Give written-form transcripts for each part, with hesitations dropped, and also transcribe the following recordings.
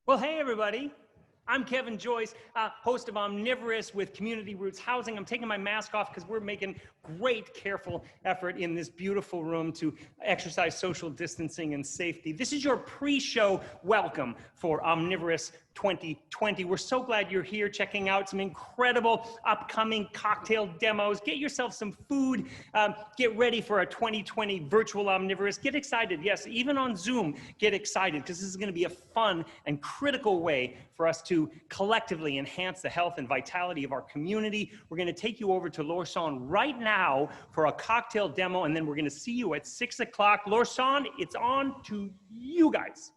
Well, hey, everybody. I'm Kevin Joyce, host of Omnivorous with Community Roots Housing. I'm taking my mask off because we're making great, careful effort in this beautiful room to exercise social distancing and safety. This is your pre-show welcome for Omnivorous 2020. We're so glad you're here checking out some incredible upcoming cocktail demos. Get yourself some food. Get ready for our 2020 virtual Omnivorous. Get excited. Yes, even on Zoom, get excited because this is going to be a fun and critical way for us to collectively enhance the health and vitality of our community. We're going to take you over to Lorsan right now for a cocktail demo, and then we're going to see you at 6 o'clock. Lorsan, it's on to you guys.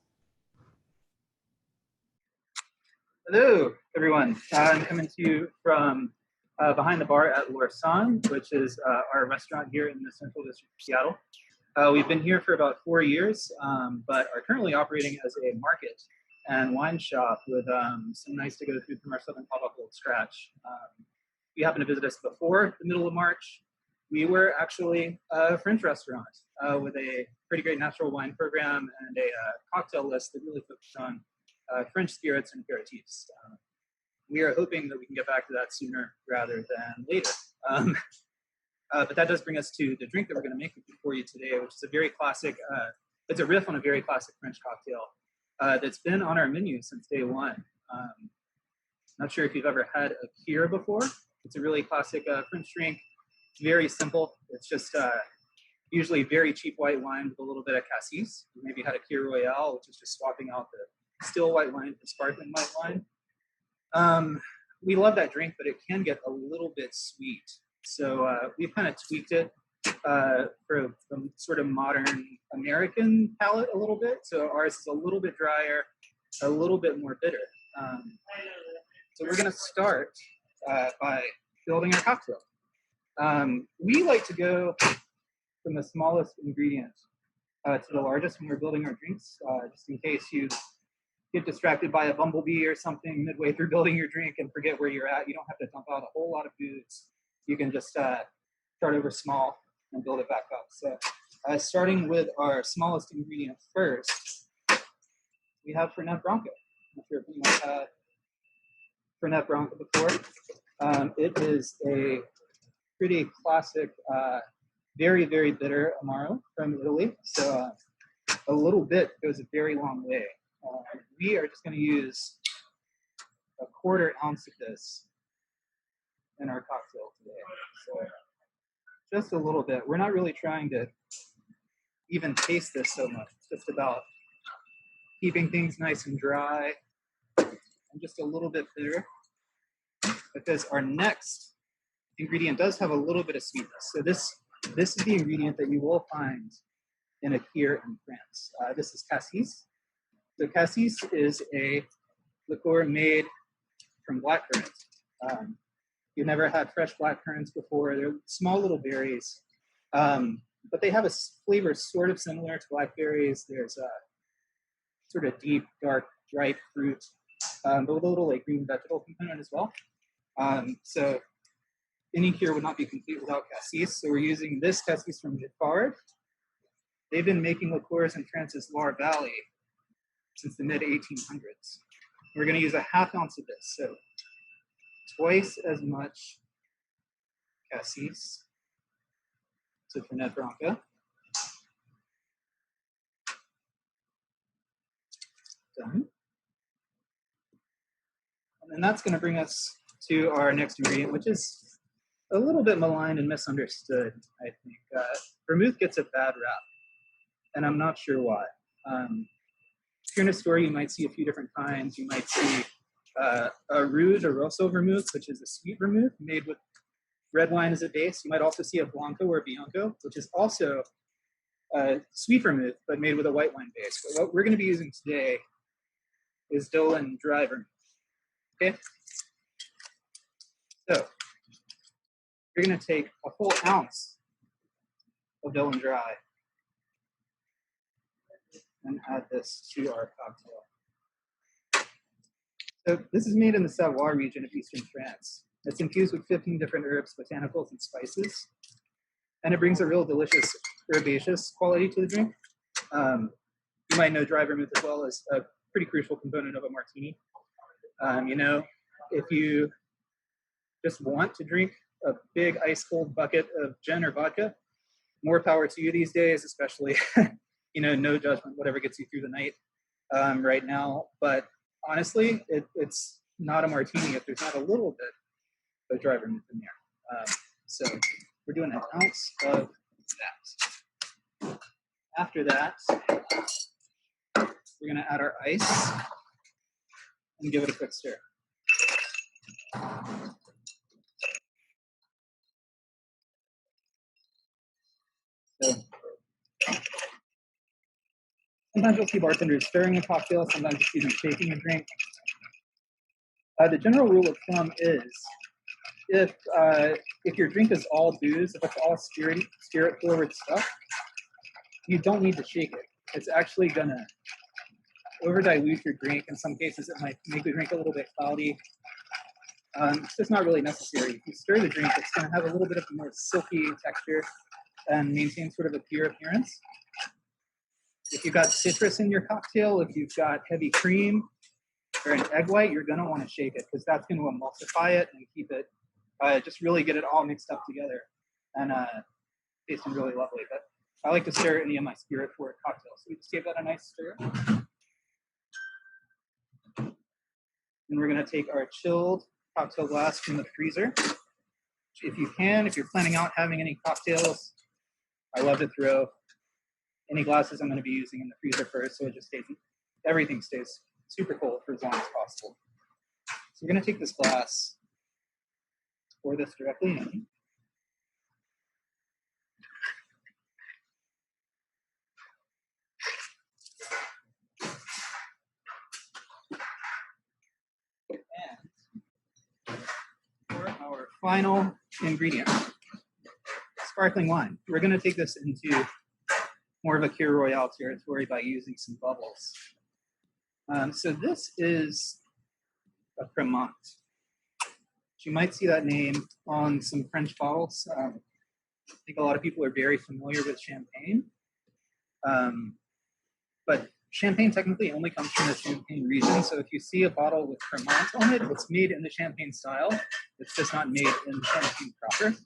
Hello, everyone. I'm coming to you from behind the bar at Lorsan, which is our restaurant here in the Central District of Seattle. We've been here for about 4 years, but are currently operating as a market and wine shop with some nice to-go food from our Southern Caldwell Cold Scratch. If you happen to visit us before the middle of March, we were actually a French restaurant with a pretty great natural wine program and a cocktail list that really focused on French spirits and aperitifs. We are hoping that we can get back to that sooner rather than later. But that does bring us to the drink that we're going to make for you today, which is a very classic, it's a riff on a very classic French cocktail that's been on our menu since day one. Not sure if you've ever had a Kir before. It's a really classic French drink. It's very simple. It's just usually very cheap white wine with a little bit of cassis. You maybe had a Kir Royale, which is just swapping out the still white wine for sparkling white wine. We love that drink, but it can get a little bit sweet. So we've kind of tweaked it for the sort of modern American palate a little bit. So ours is a little bit drier, a little bit more bitter. So we're going to start by building our cocktail. We like to go from the smallest ingredient to the largest when we're building our drinks, just in case you get distracted by a bumblebee or something midway through building your drink and forget where you're at. You don't have to dump out a whole lot of foods. You can just start over small and build it back up. So starting with our smallest ingredient first, we have Fernet Branca. I'm not sure if anyone's had Fernet Branca before. It is a pretty classic, very, very bitter Amaro from Italy. So a little bit goes a very long way. We are just going to use a 1/4 ounce of this in our cocktail today. So just a little bit. We're not really trying to even taste this so much. It's just about keeping things nice and dry and just a little bit bitter, because our next ingredient does have a little bit of sweetness. So this is the ingredient that you will find in a Kir in France. This is cassis. So cassis is a liqueur made from blackcurrant. You've never had fresh blackcurrants before. They're small little berries, but they have a flavor sort of similar to blackberries. There's a sort of deep, dark, ripe fruit, but with a little like green vegetable component as well. So any Kir would not be complete without cassis. So we're using this cassis from Giffard. They've been making liqueurs in France's Loire Valley since the mid-1800s. We're going to use a 1/2 ounce of this, so twice as much cassis to Fernet Branca. Done. And then that's going to bring us to our next ingredient, which is a little bit maligned and misunderstood, I think. Vermouth gets a bad rap, and I'm not sure why. If you're in a store, you might see a few different kinds. You might see a Rouge or Rosso vermouth, which is a sweet vermouth made with red wine as a base. You might also see a Blanco or Bianco, which is also a sweet vermouth, but made with a white wine base. But what we're going to be using today is Dolan dry vermouth. Okay? So you're going to take a full ounce of Dolan dry and add this to our cocktail. So this is made in the Savoie region of eastern France. It's infused with 15 different herbs, botanicals, and spices. And it brings a real delicious herbaceous quality to the drink. You might know dry vermouth as well as pretty crucial component of a martini. You know, if you just want to drink a big ice cold bucket of gin or vodka, more power to you these days, especially, you know, no judgment, whatever gets you through the night right now. But honestly, it's not a martini if there's not a little bit of dry vermouth in there. So we're doing an ounce of that. After that, we're gonna add our ice and give it a quick stir. So sometimes you'll see bartenders stirring a cocktail, sometimes you see them shaking a drink. The general rule of thumb is if your drink is all booze, if it's all spirit forward stuff, you don't need to shake it. It's actually gonna over dilute your drink. In some cases, it might make the drink a little bit cloudy. It's just not really necessary. If you stir the drink, it's gonna have a little bit of a more silky texture and maintain sort of a pure appearance. If you've got citrus in your cocktail, if you've got heavy cream or an egg white, you're gonna wanna shake it because that's gonna emulsify it and keep it, just really get it all mixed up together and tasting really lovely. But I like to stir any of my spirit forward cocktails. So we just gave that a nice stir. And we're gonna take our chilled cocktail glass from the freezer. If you can, if you're planning out having any cocktails, I love to throw any glasses I'm going to be using in the freezer first, so it just stays, everything stays super cold for as long as possible. So we're going to take this glass, pour this directly in. And for our final ingredient, sparkling wine. We're going to take this into more of a Cure Royale territory by using some bubbles. So this is a Cremant. You might see that name on some French bottles. I think a lot of people are very familiar with champagne. But champagne technically only comes from the Champagne region. So if you see a bottle with Cremant on it, it's made in the Champagne style. It's just not made in Champagne proper.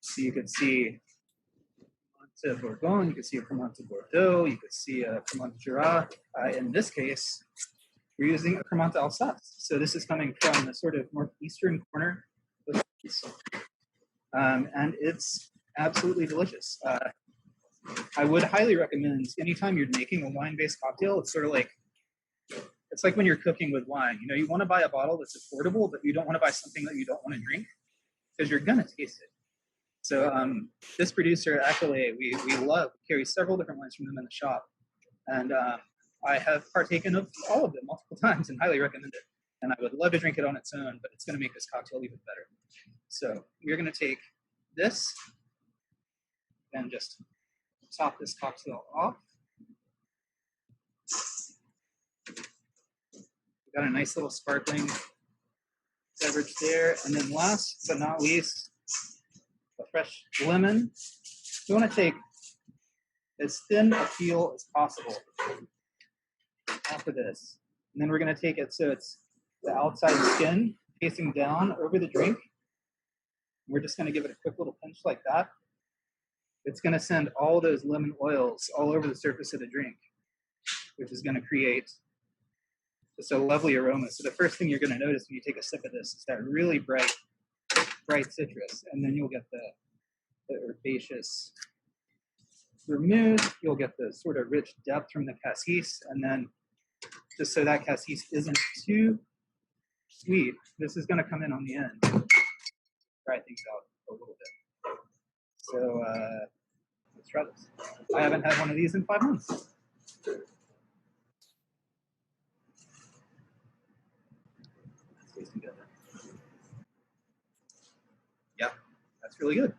So you could see Cremant de Bourgogne, you could see a Cremant de Bordeaux, you could see a Cremant de Jura. In this case, we're using a Cremant d'Alsace. So this is coming from the sort of northeastern corner of France. And it's absolutely delicious. I would highly recommend anytime you're making a wine-based cocktail, it's sort of like, it's like when you're cooking with wine. You know, you want to buy a bottle that's affordable, but you don't want to buy something that you don't want to drink because you're going to taste it. So this producer, Accolade, we love, carry several different wines from them in the shop. And I have partaken of all of them multiple times and highly recommend it. And I would love to drink it on its own, but it's going to make this cocktail even better. So we're going to take this and just top this cocktail off. We've got a nice little sparkling beverage there. And then last but not least, a fresh lemon. You want to take as thin a peel as possible off of this. And then we're going to take it so it's the outside skin facing down over the drink. We're just going to give it a quick little pinch like that. It's going to send all those lemon oils all over the surface of the drink, which is going to create just a lovely aroma. So the first thing you're going to notice when you take a sip of this is that really bright citrus, and then you'll get the herbaceous vermouth. You'll get the sort of rich depth from the cassis, and then just so that cassis isn't too sweet, this is going to come in on the end, dry things out a little bit. So let's try this. I haven't had one of these in 5 months. Tasting good. Yeah, that's really good.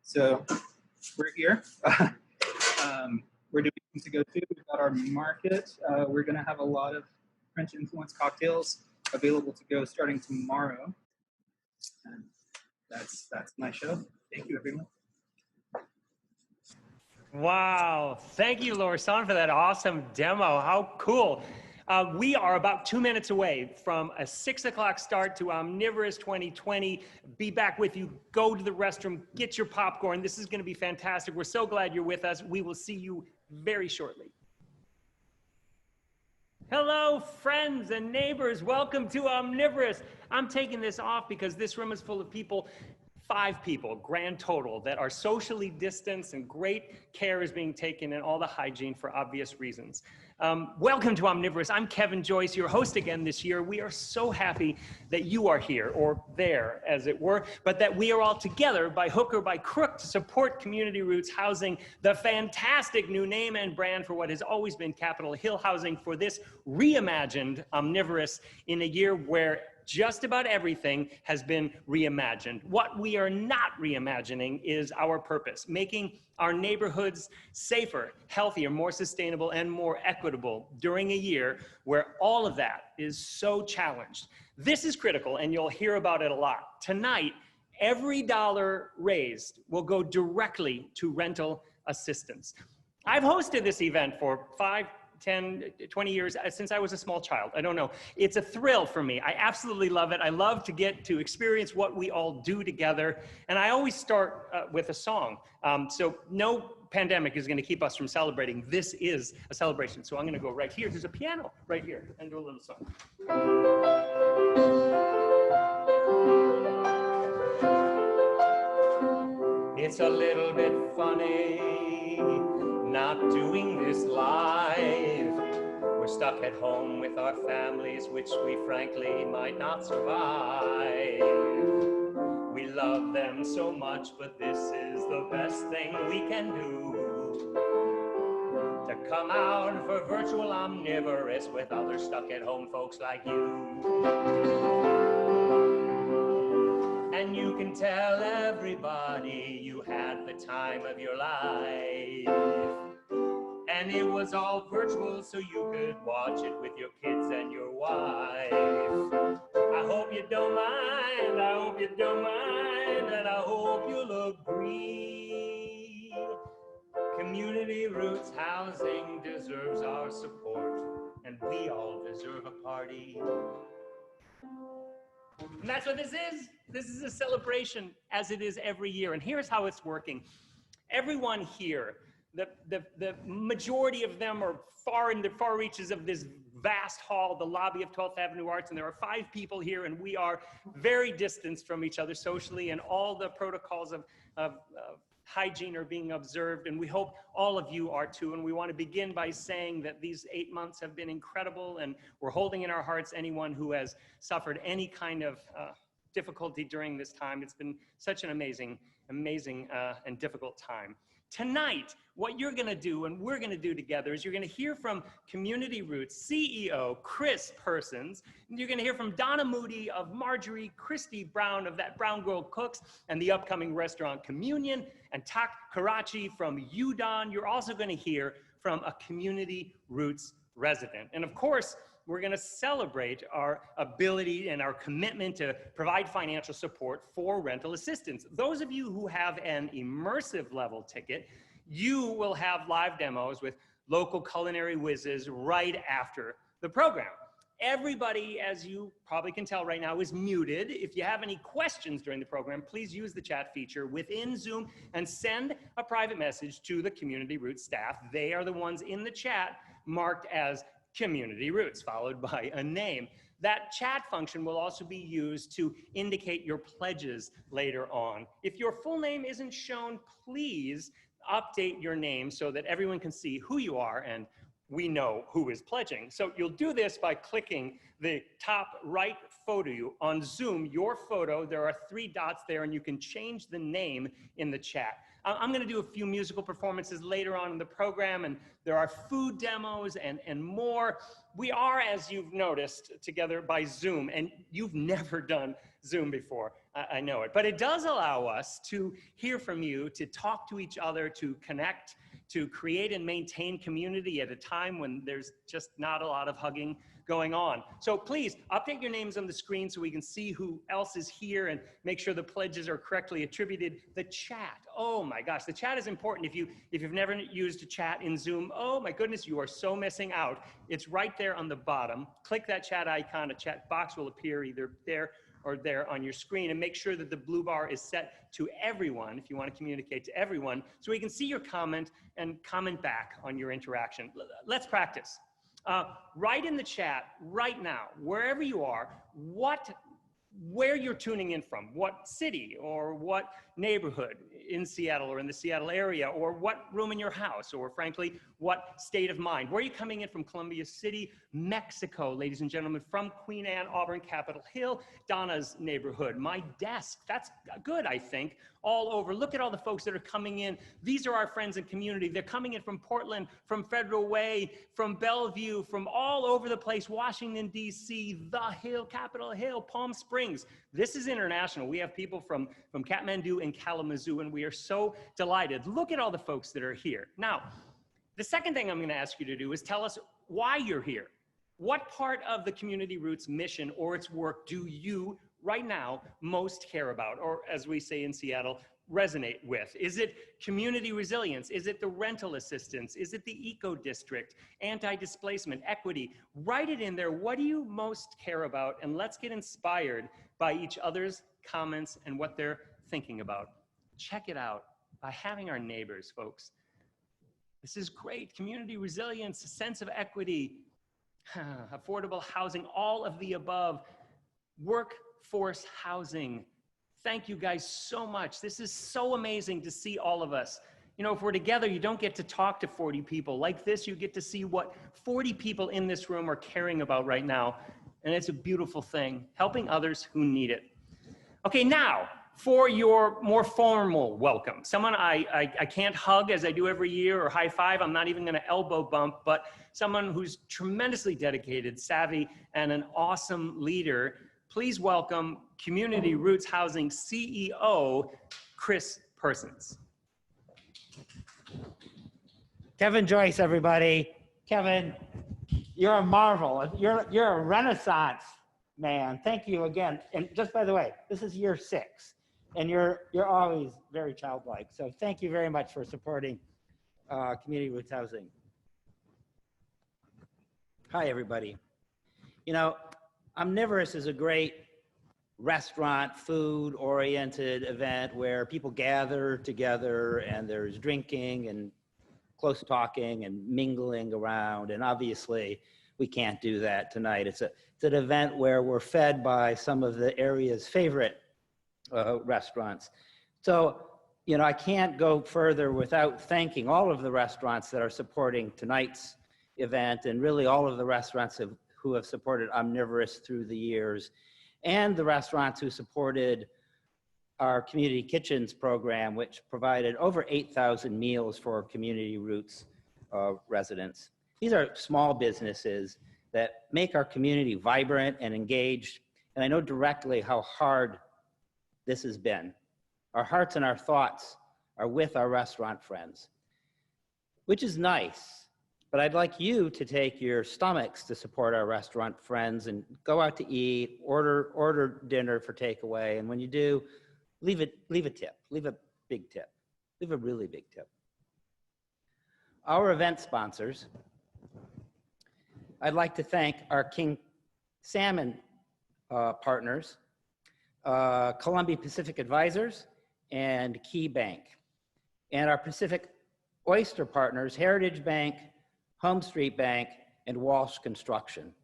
So we're here. We're doing things to go to. We've got our market. We're going to have a lot of French influence cocktails available to go starting tomorrow. And that's my show. Thank you, everyone. Wow. Thank you, Lorsan, for that awesome demo. How cool. We are about 2 minutes away from a 6 o'clock start to Omnivorous 2020. Be back with you. Go to the restroom. Get your popcorn. This is going to be fantastic. We're so glad you're with us. We will see you very shortly. Hello, friends and neighbors. Welcome to Omnivorous. I'm taking this off because this room is full of people, 5 people, grand total, that are socially distanced and great care is being taken and all the hygiene for obvious reasons. Welcome to Omnivorous. I'm Kevin Joyce, your host again this year. We are so happy that you are here, or there, as it were, but that we are all together by hook or by crook to support Community Roots Housing, the fantastic new name and brand for what has always been Capitol Hill Housing, for this reimagined Omnivorous in a year where just about everything has been reimagined. What we are not reimagining is our purpose, making our neighborhoods safer, healthier, more sustainable, and more equitable during a year where all of that is so challenged. This is critical, and you'll hear about it a lot. Tonight, every dollar raised will go directly to rental assistance. I've hosted this event for 5, 10, 20 years, since I was a small child. I don't know. It's a thrill for me. I absolutely love it. I love to get to experience what we all do together. And I always start with a song. So no pandemic is going to keep us from celebrating. This is a celebration. So I'm going to go right here. There's a piano right here and do a little song. It's a little bit funny not doing this live. We're stuck at home with our families, which we frankly might not survive. We love them so much, but this is the best thing we can do. To come out for virtual Omnivorous with other stuck at home folks like you. And you can tell everybody you had the time of your life. And it was all virtual so you could watch it with your kids and your wife. I hope you don't mind, I hope you don't mind, and I hope you'll agree. Community Roots Housing deserves our support, and we all deserve a party. And that's what this is. This is a celebration, as it is every year. And here's how it's working. Everyone here, the majority of them are far in the far reaches of this vast hall, the lobby of 12th Avenue Arts, and there are 5 people here, and we are very distanced from each other socially, and all the protocols of hygiene are being observed, and we hope all of you are too. And we want to begin by saying that these 8 months have been incredible, and we're holding in our hearts anyone who has suffered any kind of difficulty during this time. It's been such an amazing and difficult time. Tonight, what you're going to do and we're going to do together is you're going to hear from Community Roots CEO Chris Persons, and you're going to hear from Donna Moody of Marjorie, Christy Brown of That Brown Girl Cooks and the upcoming restaurant Communion, and Tak Kurachi from Udon. You're also going to hear from a Community Roots resident. And of course, we're going to celebrate our ability and our commitment to provide financial support for rental assistance. Those of you who have an immersive level ticket, you will have live demos with local culinary whizzes right after the program. Everybody, as you probably can tell right now, is muted. If you have any questions during the program, please use the chat feature within Zoom and send a private message to the Community Roots staff. They are the ones in the chat marked as Community Roots, followed by a name. That chat function will also be used to indicate your pledges later on. If your full name isn't shown, please update your name so that everyone can see who you are and we know who is pledging. So you'll do this by clicking the top right photo on Zoom, your photo. There are 3 dots there, and you can change the name in the chat. I'm going to do a few musical performances later on in the program, and there are food demos and more. We are, as you've noticed, together by Zoom, and you've never done Zoom before. I know it. But it does allow us to hear from you, to talk to each other, to connect, to create and maintain community at a time when there's just not a lot of hugging going on. So please update your names on the screen so we can see who else is here and make sure the pledges are correctly attributed. The chat, oh my gosh, the chat is important. If you've never used a chat in Zoom, oh my goodness, you are so missing out. It's right there on the bottom. Click that chat icon, a chat box will appear either there or there on your screen, and make sure that the blue bar is set to everyone if you want to communicate to everyone so we can see your comment and comment back on your interaction. Let's practice. Write in the chat right now, wherever you are, where you're tuning in from, what city or what neighborhood in Seattle or in the Seattle area, or what room in your house, or frankly, what state of mind. Where are you coming in from? Columbia City, Mexico, ladies and gentlemen, from Queen Anne, Auburn, Capitol Hill, Donna's neighborhood, my desk, that's good, I think, all over. Look at all the folks that are coming in. These are our friends and community. They're coming in from Portland, from Federal Way, from Bellevue, from all over the place, Washington, D.C., The Hill, Capitol Hill, Palm Springs. This is international. We have people from Kathmandu and Kalamazoo, and we are so delighted. Look at all the folks that are here. Now, the second thing I'm going to ask you to do is tell us why you're here. What part of the Community Roots mission or its work do you right now most care about, or as we say in Seattle, resonate with? Is it community resilience? Is it the rental assistance? Is it the eco district, anti-displacement, equity? Write it in there. What do you most care about? And let's get inspired by each other's comments and what they're thinking about. Check it out by having our neighbors, folks. This is great. Community resilience, a sense of equity, affordable housing, all of the above. Workforce housing. Thank you guys so much. This is so amazing to see all of us. You know, if we're together, you don't get to talk to 40 people. Like this, you get to see what 40 people in this room are caring about right now. And it's a beautiful thing, helping others who need it. Okay, now, for your more formal welcome. Someone I can't hug as I do every year or high five. I'm not even gonna elbow bump, but someone who's tremendously dedicated, savvy, and an awesome leader. Please welcome Community Roots Housing CEO, Chris Persons. Kevin Joyce, everybody. Kevin, you're a marvel. You're a renaissance man. Thank you again. And just by the way, this is year 6, and you're always very childlike. So thank you very much for supporting Community Roots Housing. Hi, everybody. You know, Omnivorous is a great restaurant, food-oriented event where people gather together and there's drinking and close talking and mingling around. And obviously, we can't do that tonight. It's an event where we're fed by some of the area's favorite restaurants. So, you know, I can't go further without thanking all of the restaurants that are supporting tonight's event, and really all of the restaurants who have supported Omnivorous through the years, and the restaurants who supported our Community Kitchens program, which provided over 8,000 meals for Community Roots residents. These are small businesses that make our community vibrant and engaged, and I know directly how hard this has been. Our hearts and our thoughts are with our restaurant friends, which is nice, but I'd like you to take your stomachs to support our restaurant friends and go out to eat, order dinner for takeaway, and when you do, leave a tip, leave a big tip, leave a really big tip. Our event sponsors, I'd like to thank our King Salmon partners, Columbia Pacific Advisors, and Key Bank, and our Pacific Oyster partners, Heritage Bank, Home Street Bank, and Walsh Construction.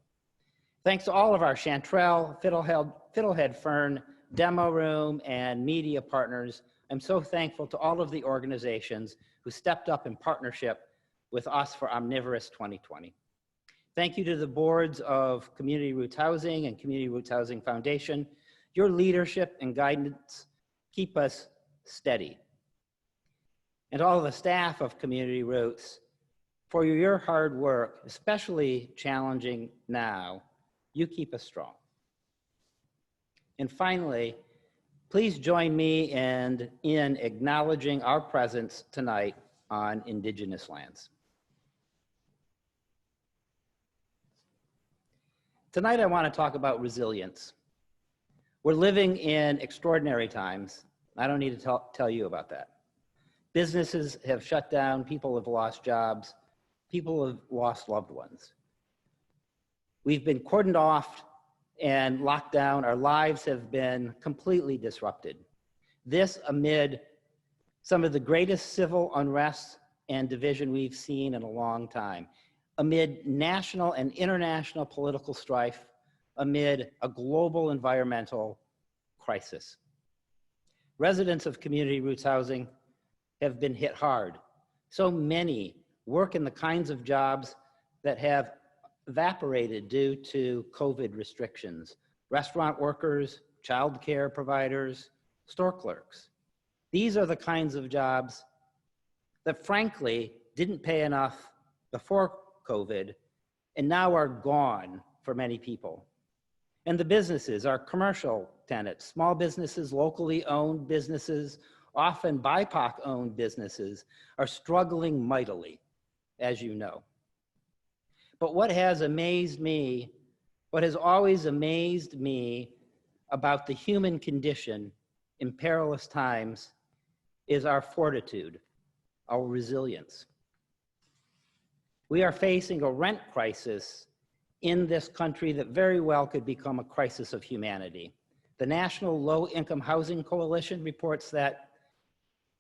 Thanks to all of our Chanterelle, Fiddlehead Fern, Demo Room, and media partners. I'm so thankful to all of the organizations who stepped up in partnership with us for Omnivorous 2020. Thank you to the boards of Community Roots Housing and Community Roots Housing Foundation. Your leadership and guidance keep us steady. And all the staff of Community Roots, for your hard work, especially challenging now, you keep us strong. And finally, please join me in acknowledging our presence tonight on Indigenous lands. Tonight, I want to talk about resilience. We're living in extraordinary times. I don't need to tell you about that. Businesses have shut down, people have lost jobs, people have lost loved ones. We've been cordoned off and locked down. Our lives have been completely disrupted. This amid some of the greatest civil unrest and division we've seen in a long time, amid national and international political strife, amid a global environmental crisis. Residents of Community Roots Housing have been hit hard. So many work in the kinds of jobs that have evaporated due to COVID restrictions. Restaurant workers, childcare providers, store clerks. These are the kinds of jobs that frankly didn't pay enough before COVID and now are gone for many people. And the businesses, our commercial tenants, small businesses, locally owned businesses, often BIPOC owned businesses are struggling mightily, as you know. But what has amazed me, what has always amazed me about the human condition in perilous times is our fortitude, our resilience. We are facing a rent crisis in this country that very well could become a crisis of humanity. The National Low Income Housing Coalition reports that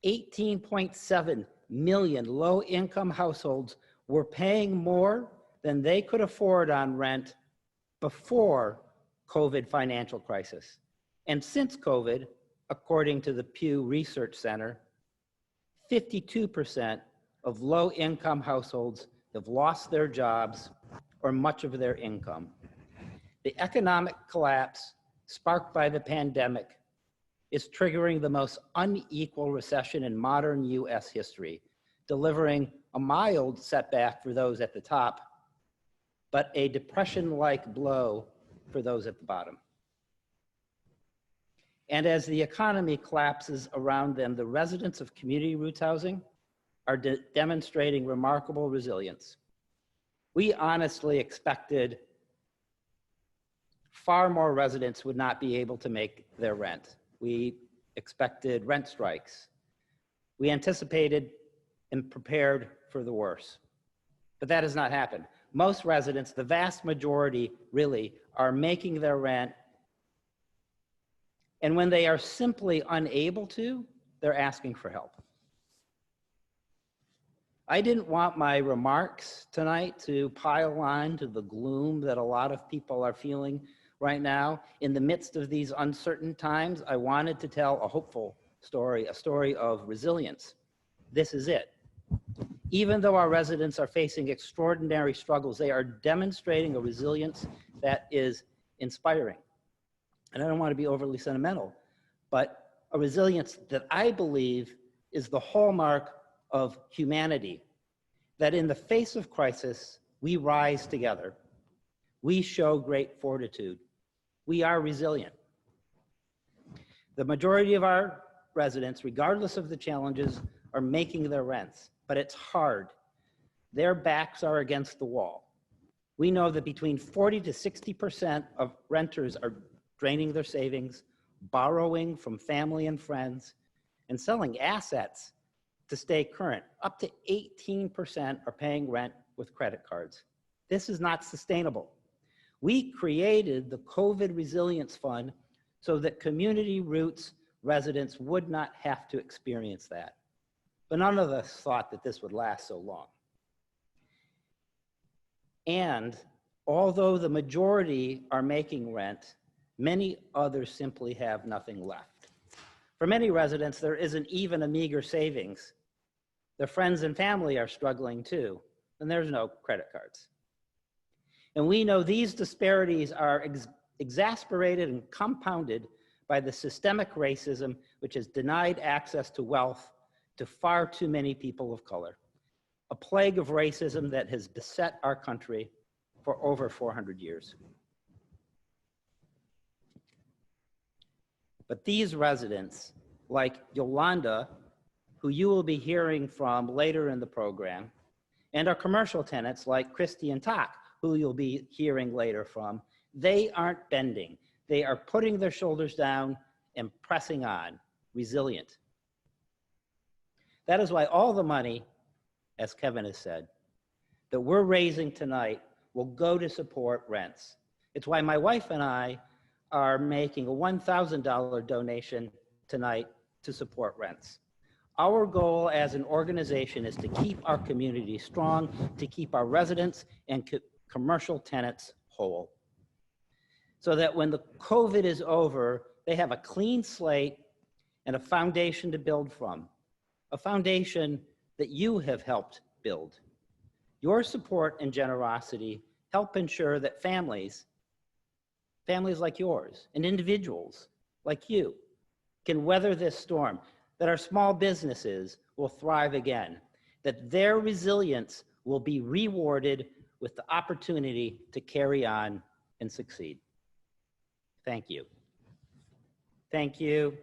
18.7 million low income households were paying more than they could afford on rent before COVID financial crisis. And since COVID, according to the Pew Research Center, 52% of low income households have lost their jobs or much of their income. The economic collapse sparked by the pandemic is triggering the most unequal recession in modern US history, delivering a mild setback for those at the top, but a depression-like blow for those at the bottom. And as the economy collapses around them, the residents of Community Roots Housing are demonstrating remarkable resilience. We honestly expected far more residents would not be able to make their rent. We expected rent strikes. We anticipated and prepared for the worst, but that has not happened. Most residents, the vast majority really, are making their rent, and when they are simply unable to, they're asking for help. I didn't want my remarks tonight to pile on to the gloom that a lot of people are feeling right now. In the midst of these uncertain times, I wanted to tell a hopeful story, a story of resilience. This is it. Even though our residents are facing extraordinary struggles, they are demonstrating a resilience that is inspiring. And I don't want to be overly sentimental, but a resilience that I believe is the hallmark of humanity, that in the face of crisis, we rise together. We show great fortitude. We are resilient. The majority of our residents, regardless of the challenges, are making their rents, but it's hard. Their backs are against the wall. We know that between 40 to 60% of renters are draining their savings, borrowing from family and friends, and selling assets to stay current. Up to 18% are paying rent with credit cards. This is not sustainable. We created the COVID Resilience Fund so that Community Roots residents would not have to experience that. But none of us thought that this would last so long. And although the majority are making rent, many others simply have nothing left. For many residents, there isn't even a meager savings. Their friends and family are struggling too, and there's no credit cards. And we know these disparities are exasperated and compounded by the systemic racism which has denied access to wealth to far too many people of color, a plague of racism that has beset our country for over 400 years. But these residents, like Yolanda, who you will be hearing from later in the program, and our commercial tenants like Christy and Tak, who you'll be hearing later from, They aren't bending. They are putting their shoulders down and pressing on, resilient. That is why all the money, as Kevin has said, that we're raising tonight will go to support rents. It's why my wife and I are making a $1,000 donation tonight to support rents. Our goal as an organization is to keep our community strong, to keep our residents and commercial tenants whole, so that when the COVID is over, they have a clean slate and a foundation to build from, a foundation that you have helped build. Your support and generosity help ensure that families like yours and individuals like you can weather this storm, that our small businesses will thrive again, that their resilience will be rewarded with the opportunity to carry on and succeed. Thank you. Thank you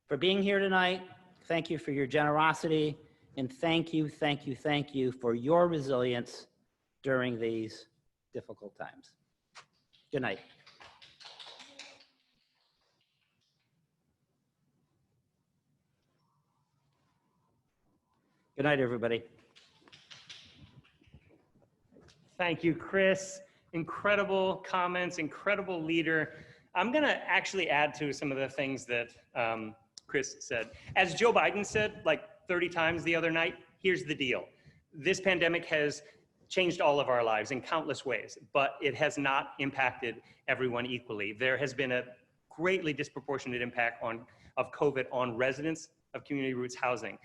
for being here tonight. Thank you for your generosity. And thank you for your resilience during these difficult times. Good night. Good night, everybody. Thank you, Chris. Incredible comments, incredible leader. I'm going to actually add to some of the things that Chris said. As Joe Biden said like 30 times the other night, here's the deal. This pandemic has changed all of our lives in countless ways, but it has not impacted everyone equally. There has been a greatly disproportionate impact of COVID on residents of Community Roots housing,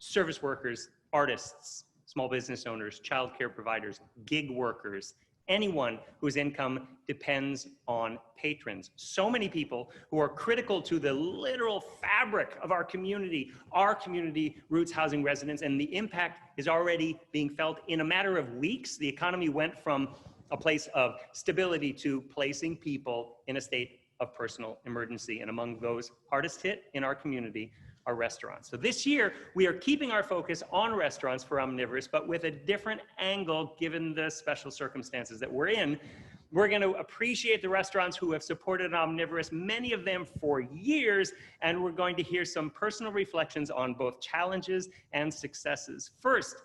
service workers, artists, small business owners, childcare providers, gig workers, anyone whose income depends on patrons. So many people who are critical to the literal fabric of our Community Roots housing residents, and the impact is already being felt in a matter of weeks. The economy went from a place of stability to placing people in a state of personal emergency. And among those hardest hit in our community are restaurants. So this year, we are keeping our focus on restaurants for Omnivorous, but with a different angle given the special circumstances that we're in. We're going to appreciate the restaurants who have supported Omnivorous, many of them for years, and we're going to hear some personal reflections on both challenges and successes. First,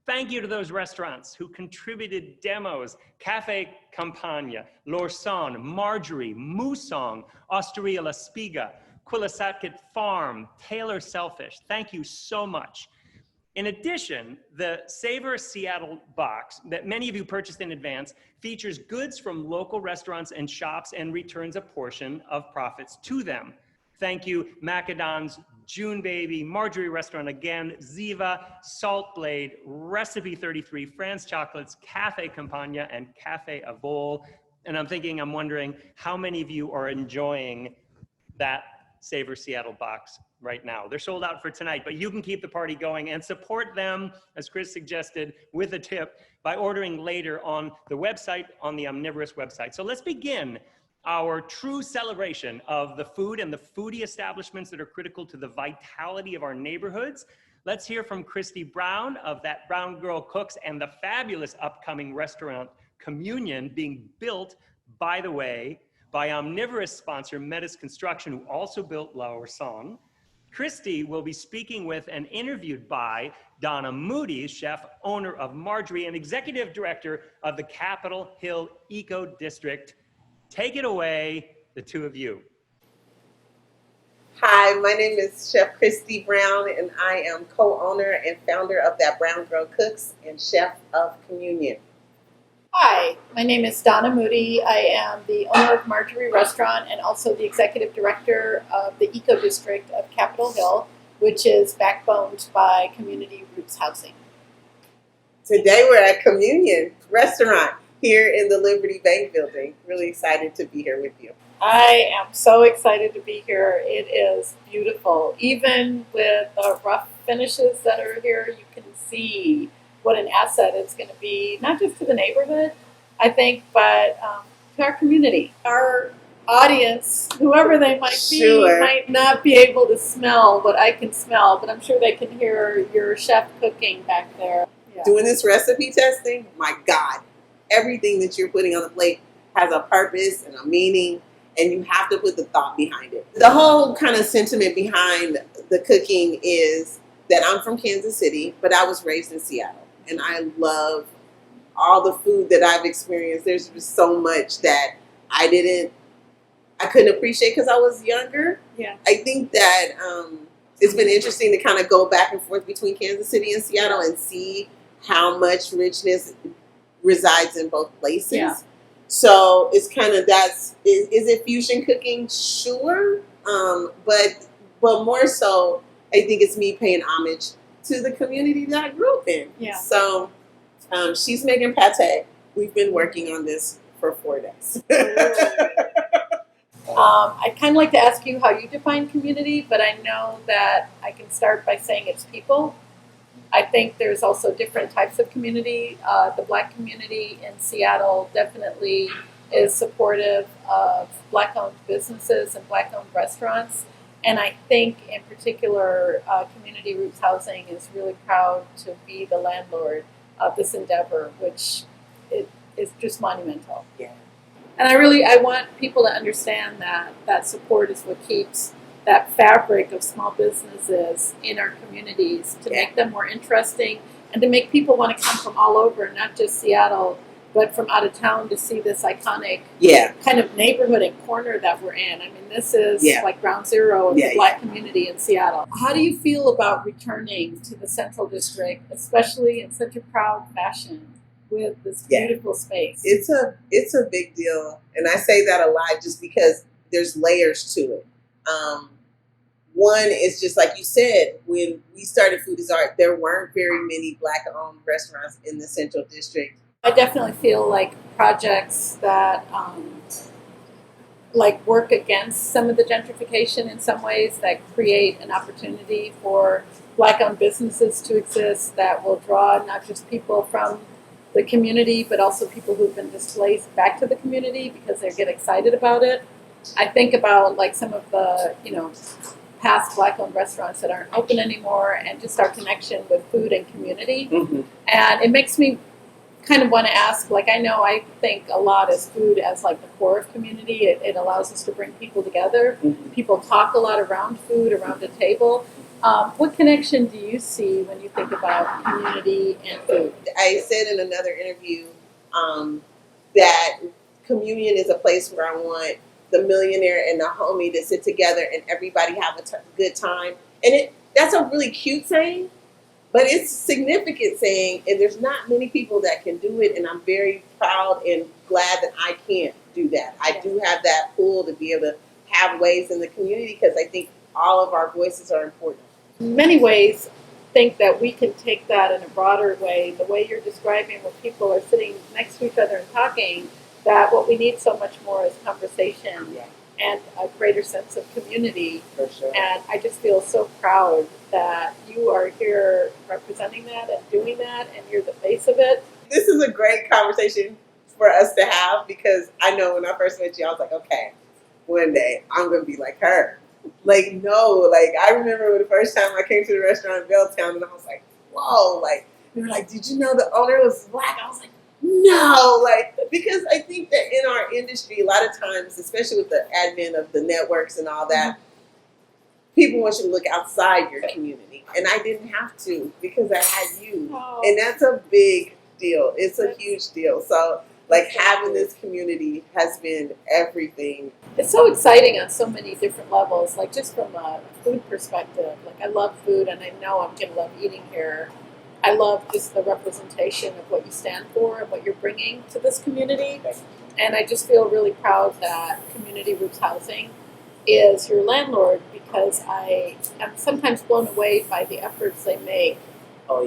thank you to those restaurants who contributed demos: Cafe Campagna, Lorsan, Marjorie, Musong, Osteria La Spiga, Quillasatket Farm, Taylor Selfish. Thank you so much. In addition, the Savor Seattle box that many of you purchased in advance features goods from local restaurants and shops and returns a portion of profits to them. Thank you, Macadon's, June Baby, Marjorie Restaurant again, Ziva, Salt Blade, Recipe 33, France Chocolates, Cafe Campagna, and Cafe Avol. And I'm wondering how many of you are enjoying that Savor Seattle box right now. They're sold out for tonight, but you can keep the party going and support them, as Chris suggested, with a tip by ordering later on the website, on the Omnivorous website. So let's begin our true celebration of the food and the foodie establishments that are critical to the vitality of our neighborhoods. Let's hear from Christy Brown of That Brown Girl Cooks and the fabulous upcoming restaurant Communion, being built, by the way, by Omnivorous sponsor Metis Construction, who also built La Orson. Christy will be speaking with and interviewed by Donna Moody, chef, owner of Marjorie, and executive director of the Capitol Hill Eco District. Take it away, the two of you. Hi, my name is Chef Christy Brown, and I am co-owner and founder of That Brown Girl Cooks and chef of Communion. Hi, my name is Donna Moody. I am the owner of Marjorie Restaurant and also the executive director of the Eco District of Capitol Hill, which is backboned by Community Roots Housing. Today we're at Communion Restaurant here in the Liberty Bank building. Really excited to be here with you. I am so excited to be here. It is beautiful. Even with the rough finishes that are here, you can see what an asset it's going to be, not just to the neighborhood, I think, but to our community. Our audience, whoever they might be, might not be able to smell what I can smell, but I'm sure they can hear your chef cooking back there. Yeah. Doing this recipe testing, my God, everything that you're putting on the plate has a purpose and a meaning, and you have to put the thought behind it. The whole kind of sentiment behind the cooking is that I'm from Kansas City, but I was raised in Seattle, and I love all the food that I've experienced. There's just so much that I couldn't appreciate because I was younger. Yeah. I think that it's been interesting to kind of go back and forth between Kansas City and Seattle and see how much richness resides in both places. Yeah. So it's kind of is it fusion cooking? Sure. But more so, I think it's me paying homage to the community that I grew up in. Yeah. So she's making pate. We've been working on this for 4 days. I'd kind of like to ask you how you define community, but I know that I can start by saying it's people. I think there's also different types of community. The Black community in Seattle definitely is supportive of Black-owned businesses and Black-owned restaurants. And I think in particular, Community Roots Housing is really proud to be the landlord of this endeavor, which is just monumental. Yeah. And I want people to understand that support is what keeps that fabric of small businesses in our communities to make them more interesting and to make people want to come from all over, not just Seattle, but from out of town to see this iconic kind of neighborhood and corner that we're in. I mean, this is like ground zero of the Black community in Seattle. How do you feel about returning to the Central District, especially in such a proud fashion? With this beautiful space. It's a big deal. And I say that a lot just because there's layers to it. One is just like you said, when we started Food is Art, there weren't very many Black-owned restaurants in the Central District. I definitely feel like projects that like work against some of the gentrification in some ways, that create an opportunity for Black-owned businesses to exist, that will draw not just people from the community, but also people who've been displaced back to the community because they get excited about it. I think about like some of the, past Black-owned restaurants that aren't open anymore, and just our connection with food and community. Mm-hmm. And it makes me kind of want to ask, like, I think a lot as food as like the core of community. It allows us to bring people together. Mm-hmm. People talk a lot around food, around a table. What connection do you see when you think about community and food? I said in another interview that communion is a place where I want the millionaire and the homie to sit together and everybody have a good time. And that's a really cute saying, but it's a significant saying, and there's not many people that can do it, and I'm very proud and glad that I can't do that. I do have that pull to be able to have ways in the community because I think all of our voices are important. In many ways, think that we can take that in a broader way, the way you're describing where people are sitting next to each other and talking, that what we need so much more is conversation and a greater sense of community. For sure. And I just feel so proud that you are here representing that and doing that, and you're the face of it. This is a great conversation for us to have because I know when I first met you, I was like, okay, one day I'm going to be like her. Like, no, like, I remember the first time I came to the restaurant in Belltown, and I was like, whoa, like, they were like, did you know the owner was Black? I was like, no, like, because I think that in our industry, a lot of times, especially with the advent of the networks and all that, people want you to look outside your community. And I didn't have to because I had you. Oh. And that's a big deal. It's a huge deal. So, like, having this community has been everything. It's so exciting on so many different levels, like just from a food perspective. Like, I love food, and I know I'm going to love eating here. I love just the representation of what you stand for and what you're bringing to this community. And I just feel really proud that Community Roots Housing is your landlord, because I am sometimes blown away by the efforts they make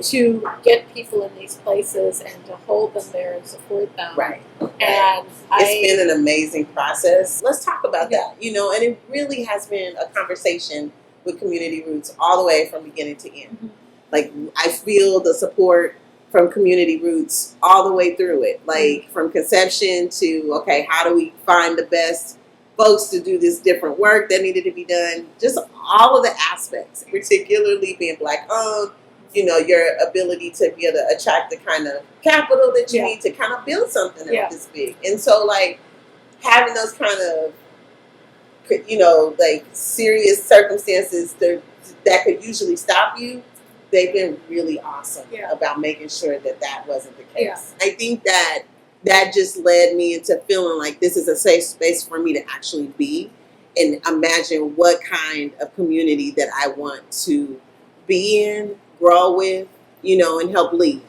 to get people in these places and to hold them there and support them. Right. And It's been an amazing process. Let's talk about that, and it really has been a conversation with Community Roots all the way from beginning to end. Mm-hmm. Like, I feel the support from Community Roots all the way through it, like from conception to, okay, how do we find the best folks to do this different work that needed to be done? Just all of the aspects, particularly being Black owned, your ability to be able to attract the kind of capital that you need to kind of build something this big. And so, like, having those kind of, like serious circumstances that could usually stop you, they've been really awesome about making sure that that wasn't the case. I think that just led me into feeling like this is a safe space for me to actually be and imagine what kind of community that I want to be in, grow with, and help lead.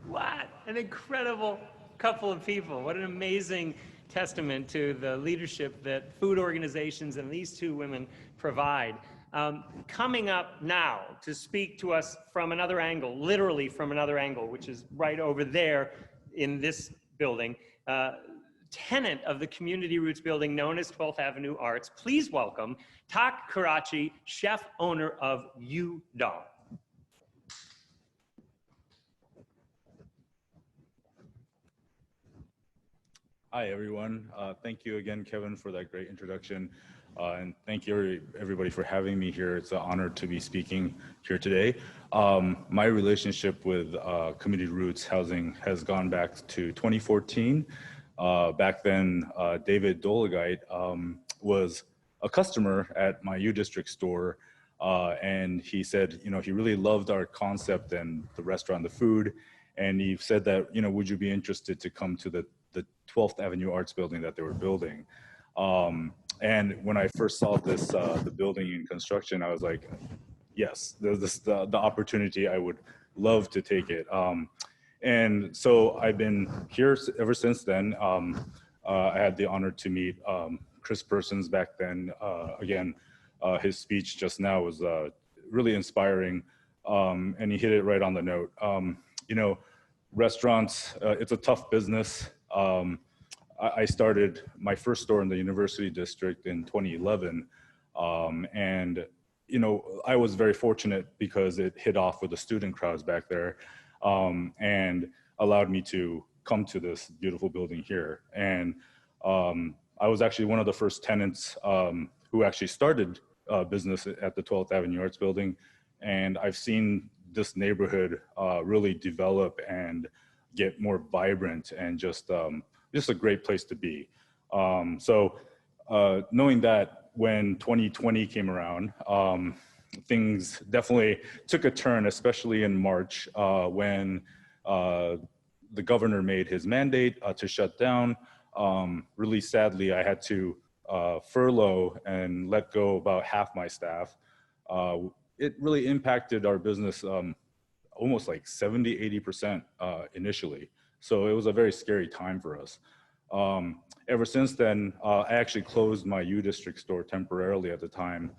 What an incredible couple of people. What an amazing testament to the leadership that food organizations and these two women provide. Coming up now to speak to us from another angle, literally from another angle, which is right over there in this building, tenant of the Community Roots building known as 12th Avenue Arts. Please welcome Tak Kurachi, chef owner of Udon. Hi, everyone. Thank you again, Kevin, for that great introduction. And thank you, everybody, for having me here. It's an honor to be speaking here today. My relationship with Community Roots Housing has gone back to 2014. Back then, David Dolagite was a customer at my U District store. And he said, he really loved our concept and the restaurant, the food. And he said that, would you be interested to come to the 12th Avenue Arts building that they were building. And when I first saw this, the building in construction, I was like, yes, the opportunity, I would love to take it. And so I've been here ever since then. I had the honor to meet Chris Persons back then. Again, his speech just now was really inspiring, and he hit it right on the note. Restaurants, it's a tough business. I started my first store in the University District in 2011. And, I was very fortunate because it hit off with the student crowds back there, and allowed me to come to this beautiful building here. And I was actually one of the first tenants who actually started business at the 12th Avenue Arts building. And I've seen this neighborhood really develop and get more vibrant and just a great place to be. So knowing that when 2020 came around, things definitely took a turn, especially in March when the governor made his mandate to shut down. Really sadly, I had to furlough and let go about half my staff. It really impacted our business almost like 70, 80% initially. So it was a very scary time for us. Ever since then, I actually closed my U District store temporarily at the time,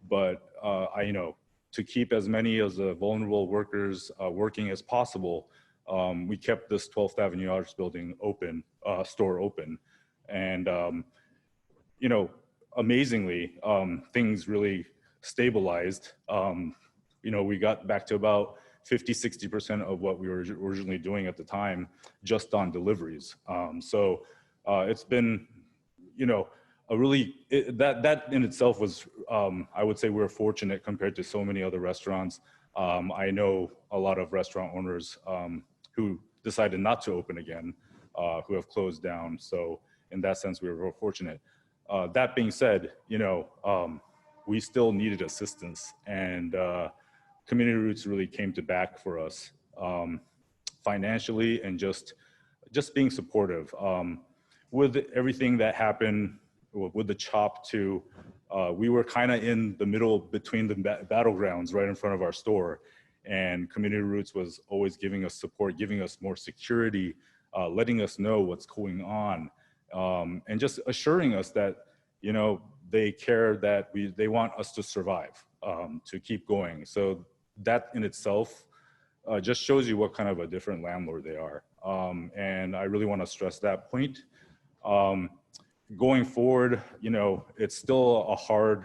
but to keep as many of the vulnerable workers working as possible, we kept this 12th Avenue Arts building open, store open. And, amazingly, things really stabilized. We got back to about 50, 60% of what we were originally doing at the time, just on deliveries. So it's been, that in itself was, I would say we're fortunate compared to so many other restaurants. I know a lot of restaurant owners who decided not to open again, who have closed down. So in that sense, we were real fortunate. That being said, we still needed assistance, and Community Roots really came to back for us financially and just being supportive. With everything that happened with the CHOP too, we were kind of in the middle between the battlegrounds right in front of our store, and Community Roots was always giving us support, giving us more security, letting us know what's going on, and just assuring us that, they care, that they want us to survive, to keep going. So that in itself just shows you what kind of a different landlord they are. And I really want to stress that point. Going forward, it's still a hard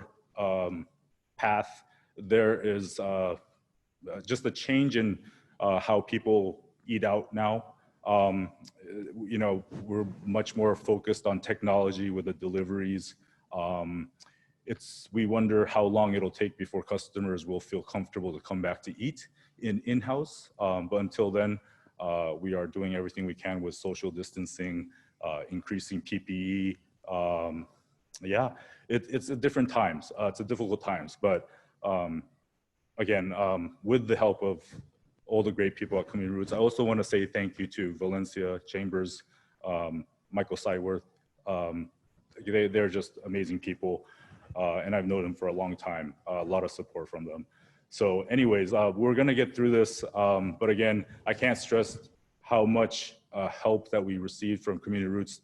path. There is just a change in how people eat out now. We're much more focused on technology with the deliveries. We wonder how long it'll take before customers will feel comfortable to come back to eat. in-house. But until then, we are doing everything we can with social distancing, increasing PPE. Yeah, it's a different times. It's a difficult times, but again, with the help of all the great people at Community Roots, I also want to say thank you to Valencia Chambers, Michael Syworth. They're just amazing people, and I've known them for a long time. A lot of support from them. So anyways, we're gonna get through this, but again, I can't stress how much help that we received from Community Roots,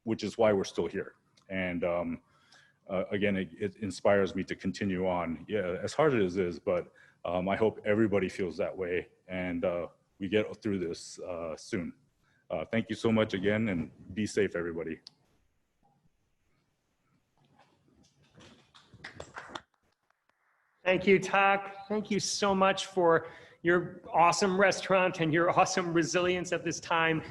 which is why we're still here. And again, it inspires me to continue on. Yeah, as hard as it is, but I hope everybody feels that way, and we get through this soon. Thank you so much again, and be safe, everybody. Thank you, Tak. Thank you so much for your awesome restaurant and your awesome resilience at this time.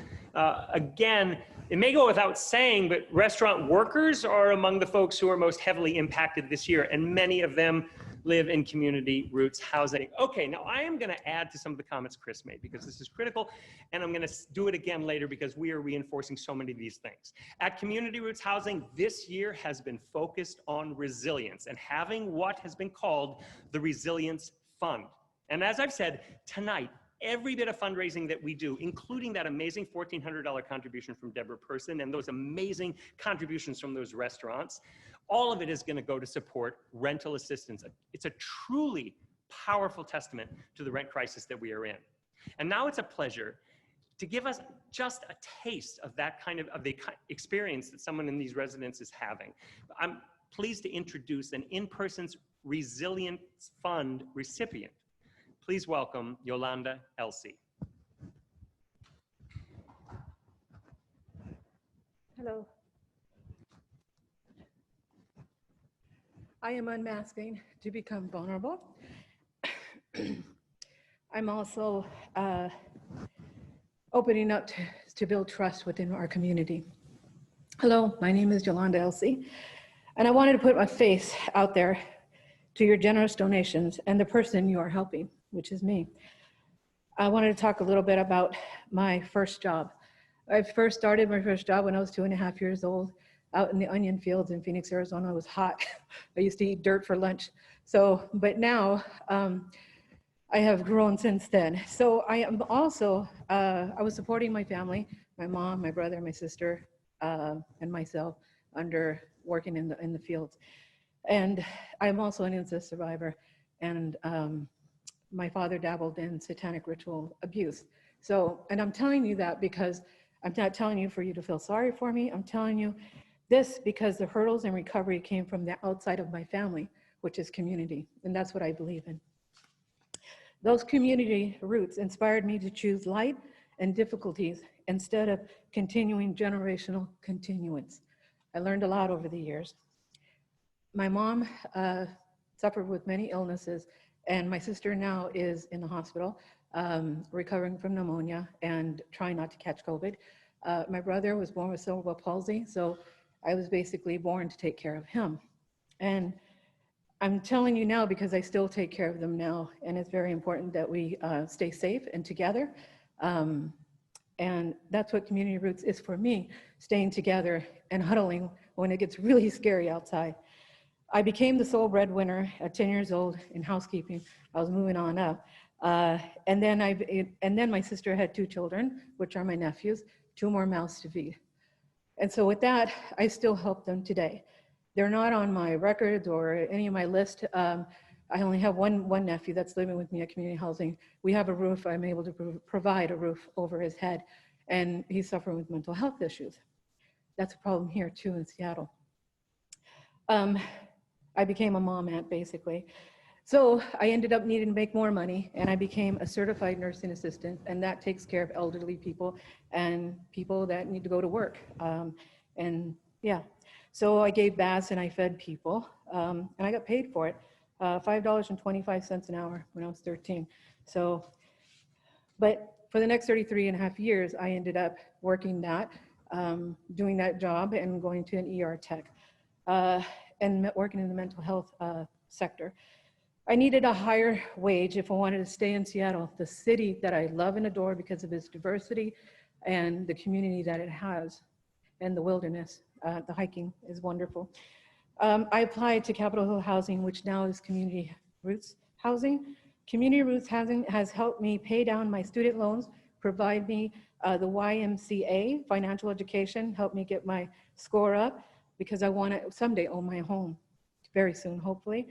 Again, it may go without saying, but restaurant workers are among the folks who are most heavily impacted this year, and many of them live in Community Roots housing. Okay, now I am gonna add to some of the comments Chris made because this is critical, and I'm gonna do it again later because we are reinforcing so many of these things. At Community Roots Housing, this year has been focused on resilience and having what has been called the Resilience Fund. And as I've said, tonight, every bit of fundraising that we do, including that amazing $1,400 contribution from Deborah Person and those amazing contributions from those restaurants, all of it is going to go to support rental assistance. It's a truly powerful testament to the rent crisis that we are in. And now it's a pleasure to give us just a taste of that kind of the experience that someone in these residences is having. I'm pleased to introduce an in-person's Resilience Fund recipient. Please welcome Yolanda, emcee. Hello. I am unmasking to become vulnerable. I'm also opening up to build trust within our community. Hello, my name is Yolanda, emcee, and I wanted to put my face out there to your generous donations and the person you are helping, which is me. I wanted to talk a little bit about my first job. I first started my first job when I was 2.5 years old, out in the onion fields in Phoenix, Arizona. It was hot. I used to eat dirt for lunch. So, but now I have grown since then. So I am also, I was supporting my family, my mom, my brother, my sister, and myself under working in the fields. And I'm also an incest survivor. And my father dabbled in satanic ritual abuse. So, and I'm telling you that because I'm not telling you for you to feel sorry for me. I'm telling you this because the hurdles in recovery came from the outside of my family, which is community. And that's what I believe in. Those community roots inspired me to choose light and difficulties instead of continuing generational continuance. I learned a lot over the years. My mom suffered with many illnesses, and my sister now is in the hospital, recovering from pneumonia and trying not to catch COVID. My brother was born with cerebral palsy, so I was basically born to take care of him. And I'm telling you now because I still take care of them now, and it's very important that we stay safe and together. And that's what Community Roots is for me, staying together and huddling when it gets really scary outside. I became the sole breadwinner at 10 years old in housekeeping. I was moving on up. And then my sister had 2 children, which are my nephews, 2 more mouths to feed. And so with that, I still help them today. They're not on my records or any of my list. I only have one nephew that's living with me at community housing. We have a roof. I'm able to provide a roof over his head, and he's suffering with mental health issues. That's a problem here too in Seattle. I became a mom aunt basically. So I ended up needing to make more money, and I became a certified nursing assistant, and that takes care of elderly people and people that need to go to work. And yeah, so I gave baths and I fed people, and I got paid for it, $5.25 an hour when I was 13. So, but for the next 33.5 years, I ended up working that, doing that job and going to an ER tech, and working in the mental health sector. I needed a higher wage if I wanted to stay in Seattle, the city that I love and adore because of its diversity and the community that it has, and the wilderness. The hiking is wonderful. I applied to Capitol Hill Housing, which now is Community Roots Housing. Community Roots Housing has helped me pay down my student loans, provide me the YMCA, financial education, help me get my score up because I want to someday own my home, very soon, hopefully.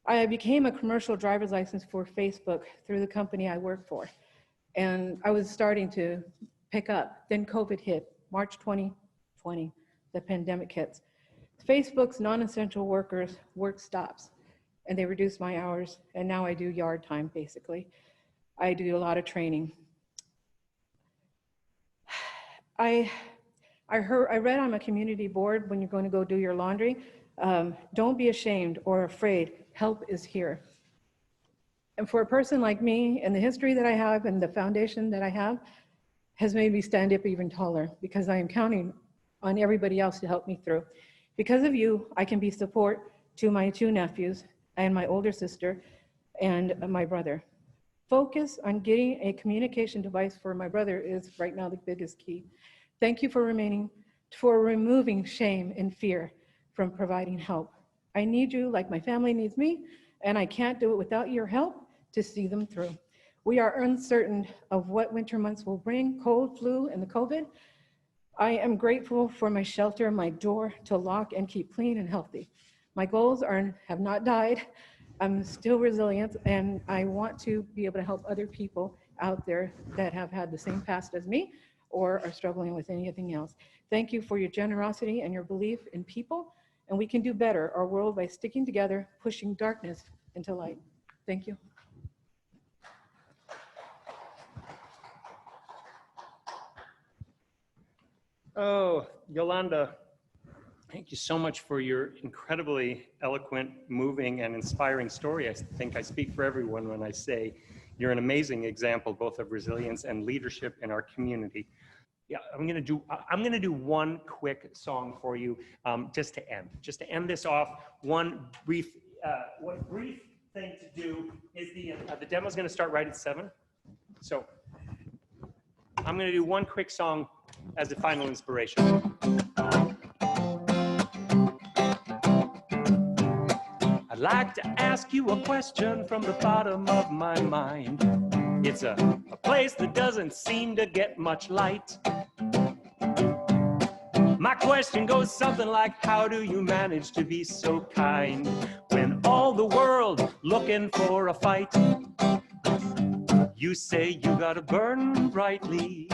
I became a commercial driver's license for Facebook through the company I work for. And I was starting to pick up. Then COVID hit, March 2020, the pandemic hits. Facebook's non-essential workers work stops and they reduced my hours. And now I do yard time, basically. I do a lot of training. I read on a community board when you're going to go do your laundry, don't be ashamed or afraid, help is here. And for a person like me, and the history that I have and the foundation that I have has made me stand up even taller because I am counting on everybody else to help me through. Because of you, I can be support to my 2 nephews and my older sister and my brother. Focus on getting a communication device for my brother is right now the biggest key. Thank you for removing shame and fear from providing help. I need you like my family needs me, and I can't do it without your help to see them through. We are uncertain of what winter months will bring, cold, flu, and the COVID. I am grateful for my shelter, my door to lock and keep clean and healthy. My goals have not died. I'm still resilient, and I want to be able to help other people out there that have had the same past as me or are struggling with anything else. Thank you for your generosity and your belief in people, and we can do better our world by sticking together, pushing darkness into light. Thank you. Oh, Yolanda, thank you so much for your incredibly eloquent, moving, and inspiring story. I think I speak for everyone when I say you're an amazing example both of resilience and leadership in our community. Yeah, I'm gonna do one quick song for you, just to end this off. One brief thing to do is the demo's gonna start right at 7. So I'm gonna do one quick song as a final inspiration. I'd like to ask you a question from the bottom of my mind. It's a place that doesn't seem to get much light. My question goes something like, how do you manage to be so kind when all the world looking for a fight? You say you gotta burn brightly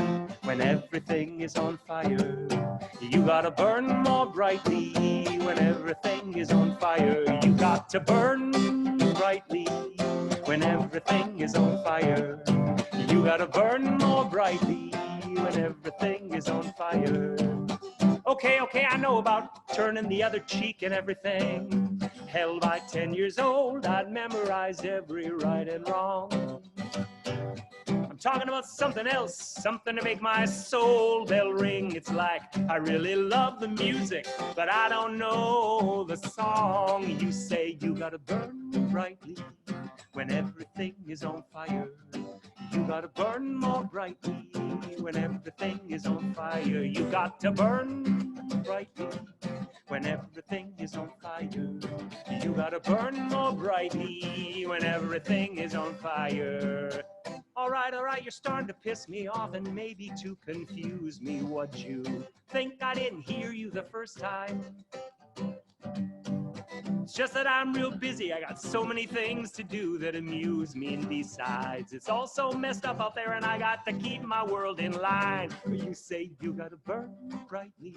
when everything is on fire. You gotta burn more brightly when everything is on fire. You got to burn brightly when everything is on fire. You gotta burn more brightly when everything is on fire. Okay, I know about turning the other cheek and everything. Hell, by 10 years old, I'd memorized every right and wrong. I'm talking about something else, something to make my soul bell ring. It's like I really love the music, but I don't know the song. You say you gotta burn brightly when everything is on fire. You gotta burn more brightly when everything is on fire. You got to burn brightly when everything is on fire. You gotta burn more brightly when everything is on fire. All right, you're starting to piss me off and maybe to confuse me. What you think I didn't hear you the first time? It's just that I'm real busy. I got so many things to do that amuse me. And besides, it's all so messed up out there and I got to keep my world in line. You say you gotta burn brightly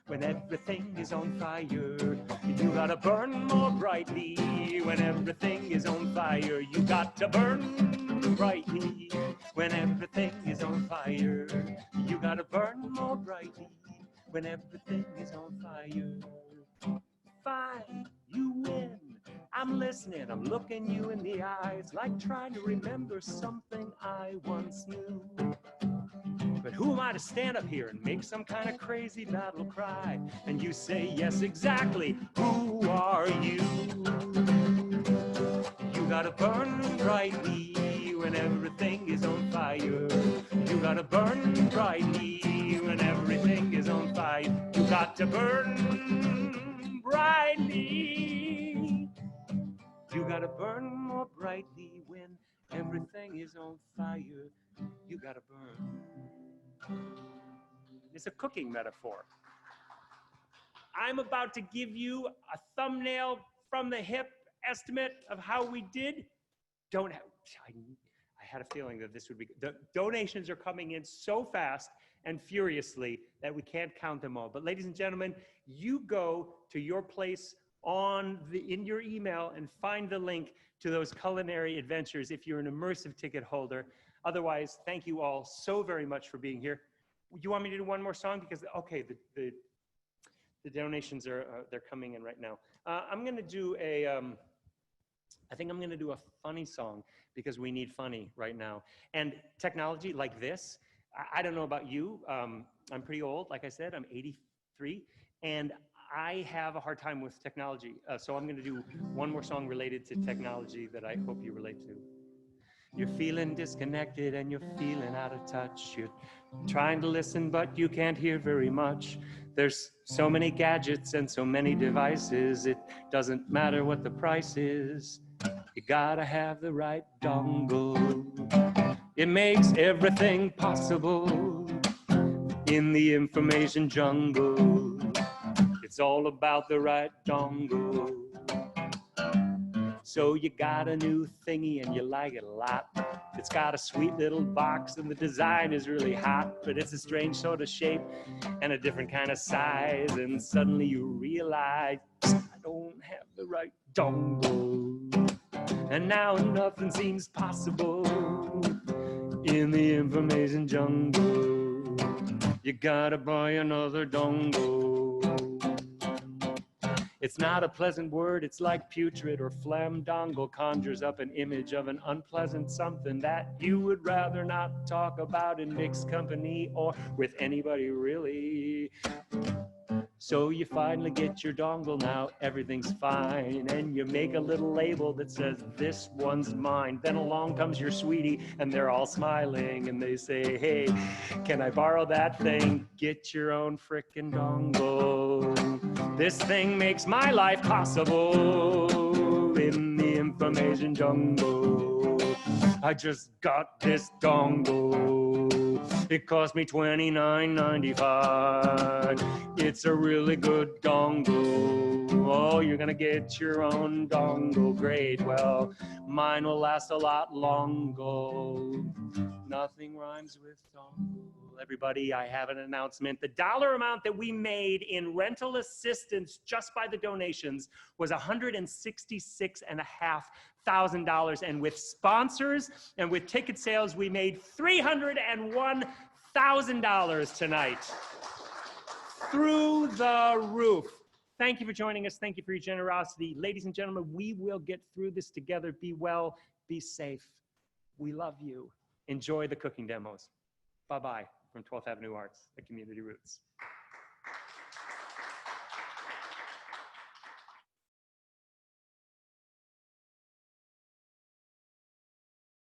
when everything is on fire. You gotta burn more brightly when everything is on fire. You got to burn brightly when everything is on fire. You gotta burn more brightly when everything is on fire. Fine, you win. I'm listening, I'm looking you in the eyes, like trying to remember something I once knew. But who am I to stand up here and make some kind of crazy battle cry? And you say, yes, exactly, who are you? gotta burn brightly when everything is on fire. You gotta burn brightly when everything is on fire. You got to burn brightly. You gotta burn more brightly when everything is on fire. You gotta burn. It's a cooking metaphor. I'm about to give you a thumbnail from the hip estimate of how we did. I had a feeling that this would be, the donations are coming in so fast and furiously that we can't count them all. But ladies and gentlemen, you go to your place in your email and find the link to those culinary adventures if you're an immersive ticket holder. Otherwise, thank you all so very much for being here. You want me to do one more song? Because, okay, the donations are, they're coming in right now. I'm gonna do I think I'm gonna do a funny song because we need funny right now. And technology like this, I don't know about you, I'm pretty old, like I said, I'm 83, and I have a hard time with technology. So I'm gonna do one more song related to technology that I hope you relate to. You're feeling disconnected and you're feeling out of touch. You're trying to listen, but you can't hear very much. There's so many gadgets and so many devices. It doesn't matter what the price is. You gotta have the right dongle. It makes everything possible in the information jungle. It's all about the right dongle. So you got a new thingy and you like it a lot. It's got a sweet little box and the design is really hot, but it's a strange sort of shape and a different kind of size. And suddenly you realize, I don't have the right dongle. And now nothing seems possible in the information jungle. You gotta buy another dongle. It's not a pleasant word, it's like putrid or phlegm. Dongle conjures up an image of an unpleasant something that you would rather not talk about in mixed company or with anybody really. So you finally get your dongle, now everything's fine, and you make a little label that says, this one's mine. Then along comes your sweetie, and they're all smiling, and they say, hey, can I borrow that thing? Get your own frickin' dongle. This thing makes my life possible in the information jungle. I just got this dongle. It cost me $29.95. It's a really good dongle. Oh, you're gonna get your own dongle. Great. Well, mine will last a lot longer. Nothing rhymes with dongle. Everybody, I have an announcement. The dollar amount that we made in rental assistance just by the donations was $166,500. And with sponsors and with ticket sales, we made $301,000 tonight. Through the roof. Thank you for joining us. Thank you for your generosity. Ladies and gentlemen, we will get through this together. Be well, be safe. We love you. Enjoy the cooking demos. Bye-bye from 12th Avenue Arts at Community Roots.